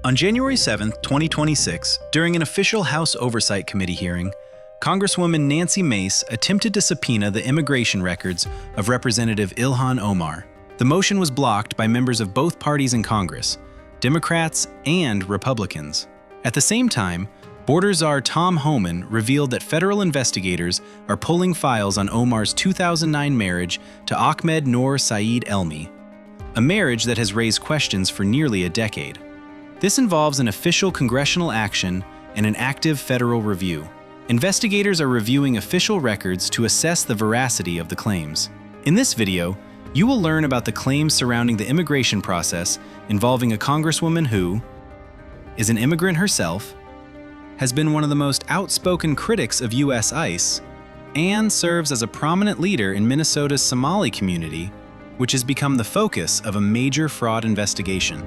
On January 7, 2026, during an official House Oversight Committee hearing, Congresswoman Nancy Mace attempted to subpoena the immigration records of Representative Ilhan Omar. The motion was blocked by members of both parties in Congress, Democrats and Republicans. At the same time, Border Czar Tom Homan revealed that federal investigators are pulling files on Omar's 2009 marriage to Ahmed Noor Saeed Elmi, a marriage that has raised questions for nearly a decade. This involves an official congressional action and an active federal review. Investigators are reviewing official records to assess the veracity of the claims. In this video, you will learn about the claims surrounding the immigration process involving a congresswoman who is an immigrant herself, has been one of the most outspoken critics of U.S. ICE, and serves as a prominent leader in Minnesota's Somali community, which has become the focus of a major fraud investigation.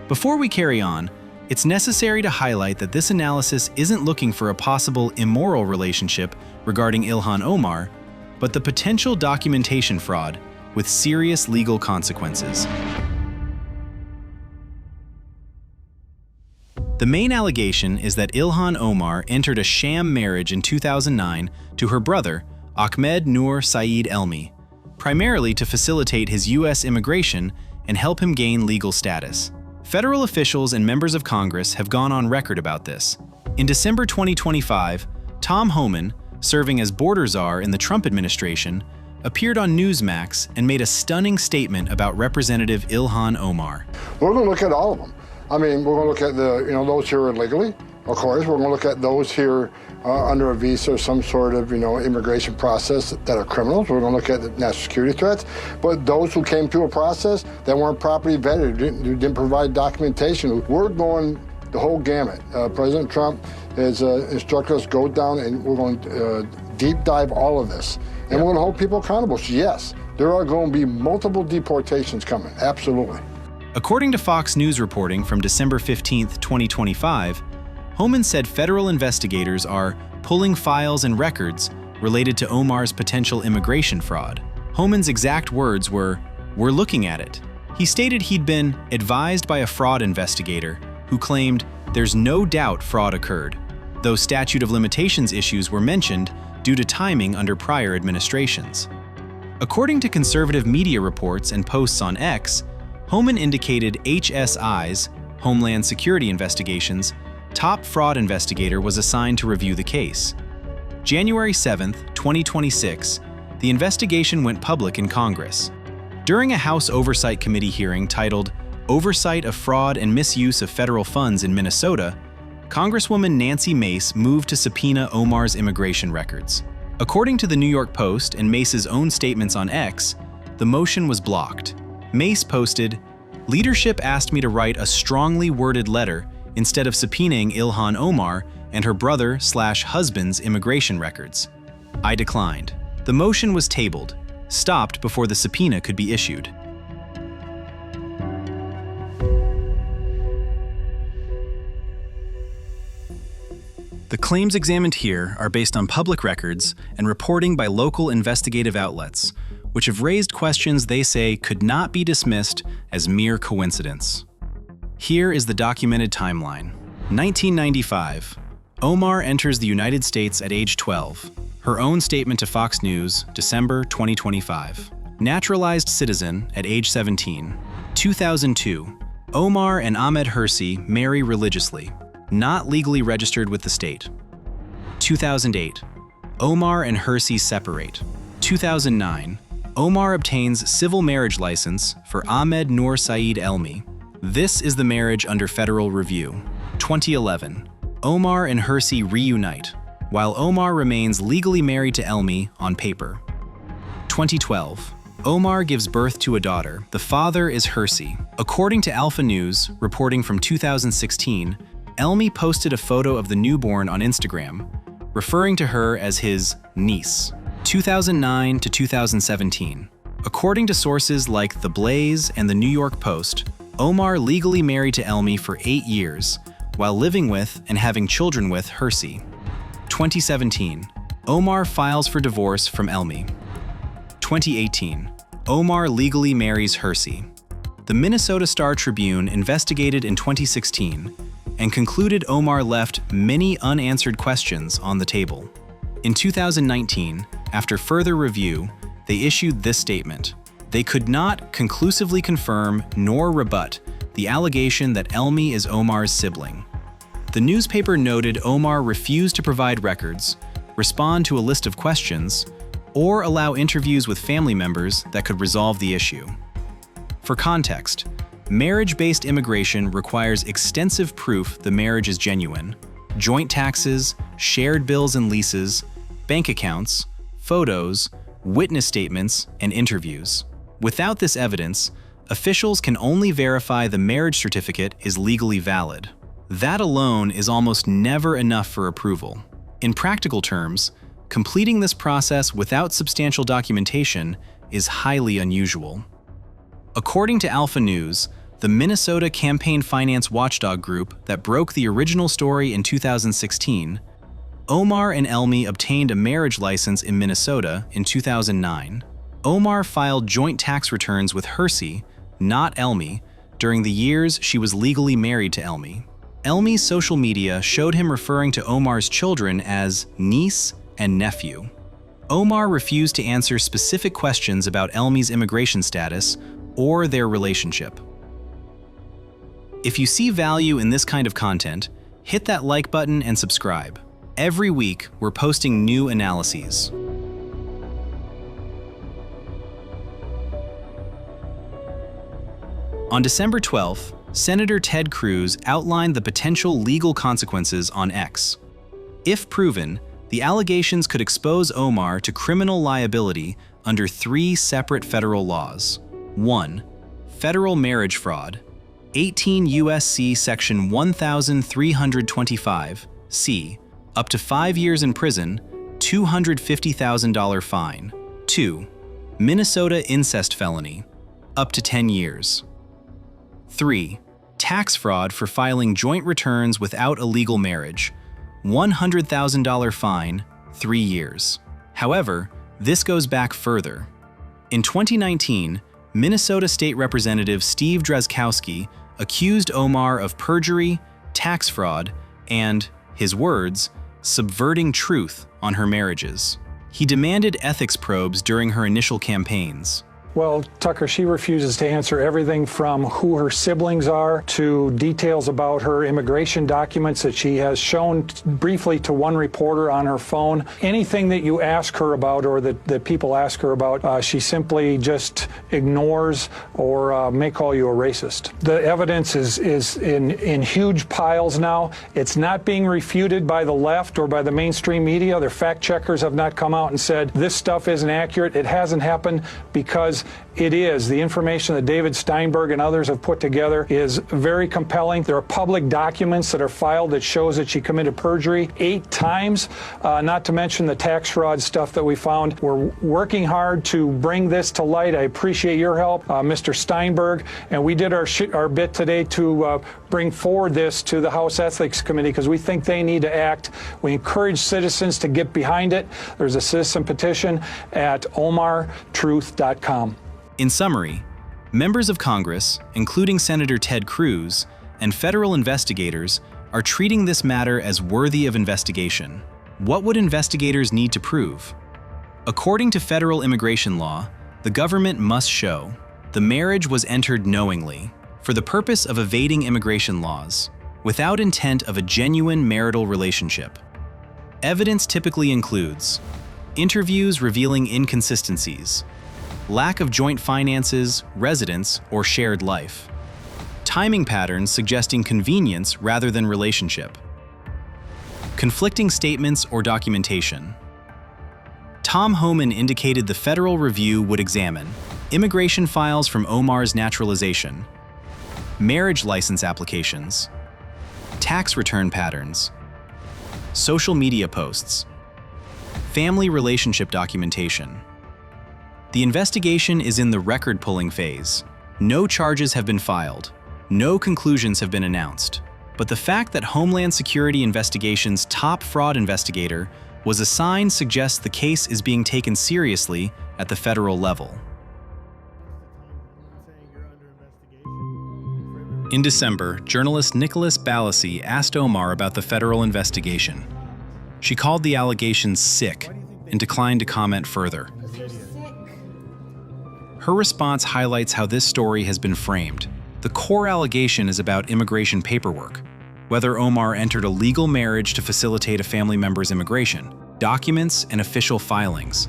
Before we carry on, it's necessary to highlight that this analysis isn't looking for a possible immoral relationship regarding Ilhan Omar, but the potential documentation fraud with serious legal consequences. The main allegation is that Ilhan Omar entered a sham marriage in 2009 to her brother, Ahmed Noor Saeed Elmi, primarily to facilitate his U.S. immigration and help him gain legal status. Federal officials and members of Congress have gone on record about this. In December 2025, Tom Homan, serving as Border Czar in the Trump administration, appeared on Newsmax and made a stunning statement about Representative Ilhan Omar. We're going to look at all of them. I mean, we're going to look at those here illegally, of course. We're going to look at those here under a visa or some sort of, immigration process that are criminals. We're going to look at the national security threats. But those who came through a process that weren't properly vetted, who didn't provide documentation, we're going the whole gamut. President Trump has instructed us to go down and we're going to deep dive all of this. And we're going to hold people accountable. So yes, there are going to be multiple deportations coming, absolutely. According to Fox News reporting from December 15, 2025, Homan said federal investigators are pulling files and records related to Omar's potential immigration fraud. Homan's exact words were, "We're looking at it." He stated he'd been advised by a fraud investigator who claimed there's no doubt fraud occurred, though statute of limitations issues were mentioned due to timing under prior administrations. According to conservative media reports and posts on X, Homan indicated HSI's, Homeland Security Investigations, top fraud investigator was assigned to review the case. January 7, 2026, the investigation went public in Congress. During a House Oversight Committee hearing titled Oversight of Fraud and Misuse of Federal Funds in Minnesota, Congresswoman Nancy Mace moved to subpoena Omar's immigration records. According to the New York Post and Mace's own statements on X, the motion was blocked. Mace posted, "Leadership asked me to write a strongly worded letter instead of subpoenaing Ilhan Omar and her brother/husband's immigration records. I declined." The motion was tabled, stopped before the subpoena could be issued. The claims examined here are based on public records and reporting by local investigative outlets, which have raised questions they say could not be dismissed as mere coincidence. Here is the documented timeline. 1995. Omar enters the United States at age 12. Her own statement to Fox News, December 2025. Naturalized citizen at age 17. 2002. Omar and Ahmed Hirsi marry religiously, not legally registered with the state. 2008. Omar and Hirsi separate. 2009. Omar obtains civil marriage license for Ahmed Noor Saeed Elmi. This is the marriage under federal review. 2011. Omar and Hirsi reunite, while Omar remains legally married to Elmi on paper. 2012. Omar gives birth to a daughter. The father is Hirsi. According to Alpha News, reporting from 2016, Elmi posted a photo of the newborn on Instagram, referring to her as his niece. 2009 to 2017. According to sources like The Blaze and the New York Post, Omar legally married to Elmi for 8 years, while living with and having children with Hirsi. 2017. Omar files for divorce from Elmi. 2018. Omar legally marries Hirsi. The Minnesota Star-Tribune investigated in 2016 and concluded Omar left many unanswered questions on the table. In 2019, after further review, they issued this statement. They could not conclusively confirm nor rebut the allegation that Elmi is Omar's sibling. The newspaper noted Omar refused to provide records, respond to a list of questions, or allow interviews with family members that could resolve the issue. For context, marriage-based immigration requires extensive proof the marriage is genuine: joint taxes, shared bills and leases, bank accounts, photos, witness statements, and interviews. Without this evidence, officials can only verify the marriage certificate is legally valid. That alone is almost never enough for approval. In practical terms, completing this process without substantial documentation is highly unusual. According to Alpha News, the Minnesota Campaign Finance Watchdog Group that broke the original story in 2016, Omar and Elmi obtained a marriage license in Minnesota in 2009. Omar filed joint tax returns with Hersey, not Elmi, during the years she was legally married to Elmi. Elmi's social media showed him referring to Omar's children as niece and nephew. Omar refused to answer specific questions about Elmi's immigration status or their relationship. If you see value in this kind of content, hit that like button and subscribe. Every week, we're posting new analyses. On December 12th, Senator Ted Cruz outlined the potential legal consequences on X. If proven, the allegations could expose Omar to criminal liability under 3 separate federal laws. 1. Federal marriage fraud, 18 U.S.C. Section 1325, C, up to 5 years in prison, $250,000 fine. 2. Minnesota incest felony, up to 10 years. 3. Tax fraud for filing joint returns without a legal marriage, $100,000 fine, 3 years. However, this goes back further. In 2019, Minnesota State Representative Steve Drazkowski accused Omar of perjury, tax fraud, and, his words, subverting truth on her marriages. He demanded ethics probes during her initial campaigns. Well, Tucker, she refuses to answer everything from who her siblings are to details about her immigration documents that she has shown briefly to one reporter on her phone. Anything that you ask her about or that people ask her about, she simply just ignores or may call you a racist. The evidence is in huge piles now. It's not being refuted by the left or by the mainstream media. Their fact checkers have not come out and said this stuff isn't accurate. It hasn't happened because it is. The information that David Steinberg and others have put together is very compelling. There are public documents that are filed that shows that she committed perjury 8 times, not to mention the tax fraud stuff that we found. We're working hard to bring this to light. I appreciate your help, Mr. Steinberg, and we did our bit today to bring forward this to the House Ethics Committee because we think they need to act. We encourage citizens to get behind it. There's a citizen petition at omartruth.com. In summary, members of Congress, including Senator Ted Cruz, and federal investigators are treating this matter as worthy of investigation. What would investigators need to prove? According to federal immigration law, the government must show the marriage was entered knowingly, for the purpose of evading immigration laws, without intent of a genuine marital relationship. Evidence typically includes interviews revealing inconsistencies, lack of joint finances, residence, or shared life, timing patterns suggesting convenience rather than relationship, conflicting statements or documentation. Tom Homan indicated the federal review would examine immigration files from Omar's naturalization, marriage license applications, tax return patterns, social media posts, family relationship documentation. The investigation is in the record-pulling phase. No charges have been filed. No conclusions have been announced. But the fact that Homeland Security Investigation's top fraud investigator was assigned suggests the case is being taken seriously at the federal level. In December, journalist Nicholas Balassi asked Omar about the federal investigation. She called the allegations sick and declined to comment further. Her response highlights how this story has been framed. The core allegation is about immigration paperwork, whether Omar entered a legal marriage to facilitate a family member's immigration, documents, and official filings.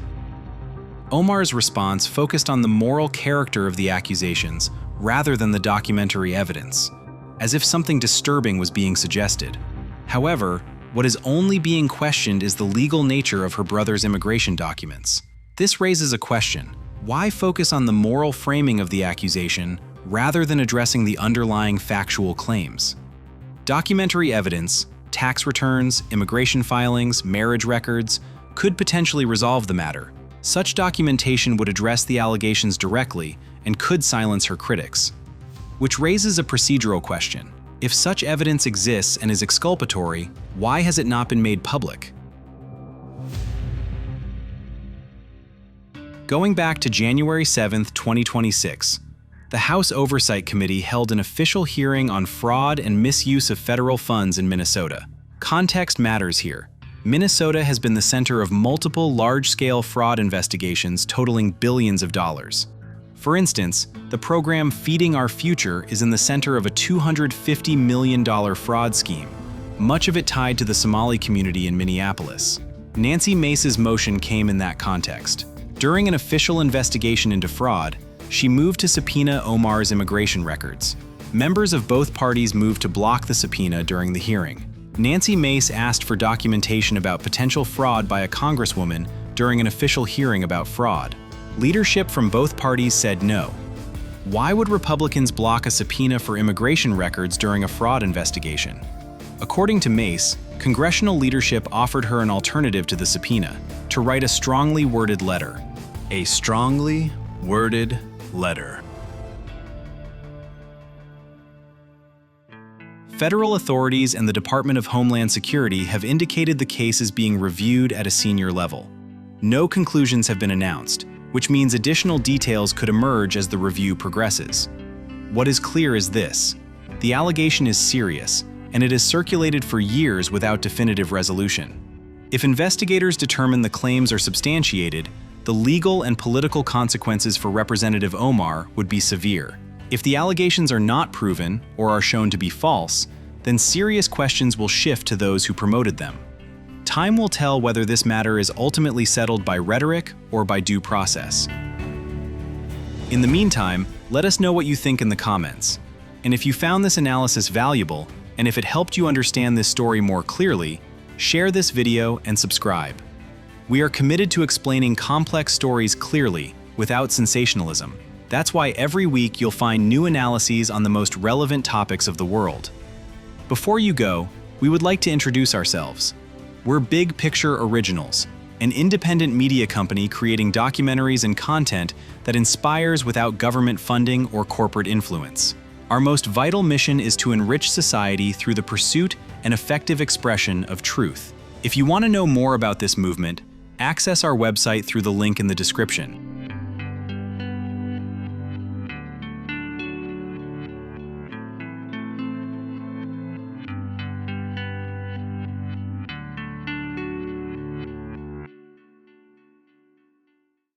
Omar's response focused on the moral character of the accusations rather than the documentary evidence, as if something disturbing was being suggested. However, what is only being questioned is the legal nature of her brother's immigration documents. This raises a question. Why focus on the moral framing of the accusation rather than addressing the underlying factual claims? Documentary evidence, tax returns, immigration filings, marriage records, could potentially resolve the matter. Such documentation would address the allegations directly and could silence her critics. Which raises a procedural question. If such evidence exists and is exculpatory, why has it not been made public? Going back to January 7, 2026, the House Oversight Committee held an official hearing on fraud and misuse of federal funds in Minnesota. Context matters here. Minnesota has been the center of multiple large-scale fraud investigations totaling billions of dollars. For instance, the program Feeding Our Future is in the center of a $250 million fraud scheme, much of it tied to the Somali community in Minneapolis. Nancy Mace's motion came in that context. During an official investigation into fraud, she moved to subpoena Omar's immigration records. Members of both parties moved to block the subpoena during the hearing. Nancy Mace asked for documentation about potential fraud by a congresswoman during an official hearing about fraud. Leadership from both parties said no. Why would Republicans block a subpoena for immigration records during a fraud investigation? According to Mace, congressional leadership offered her an alternative to the subpoena, to write a strongly worded letter. A strongly worded letter. Federal authorities and the Department of Homeland Security have indicated the case is being reviewed at a senior level. No conclusions have been announced, which means additional details could emerge as the review progresses. What is clear is this: the allegation is serious, and it has circulated for years without definitive resolution. If investigators determine the claims are substantiated, the legal and political consequences for Representative Omar would be severe. If the allegations are not proven or are shown to be false, then serious questions will shift to those who promoted them. Time will tell whether this matter is ultimately settled by rhetoric or by due process. In the meantime, let us know what you think in the comments. And if you found this analysis valuable, and if it helped you understand this story more clearly, share this video and subscribe. We are committed to explaining complex stories clearly, without sensationalism. That's why every week you'll find new analyses on the most relevant topics of the world. Before you go, we would like to introduce ourselves. We're Big Picture Originals, an independent media company creating documentaries and content that inspires without government funding or corporate influence. Our most vital mission is to enrich society through the pursuit and effective expression of truth. If you want to know more about this movement, access our website through the link in the description.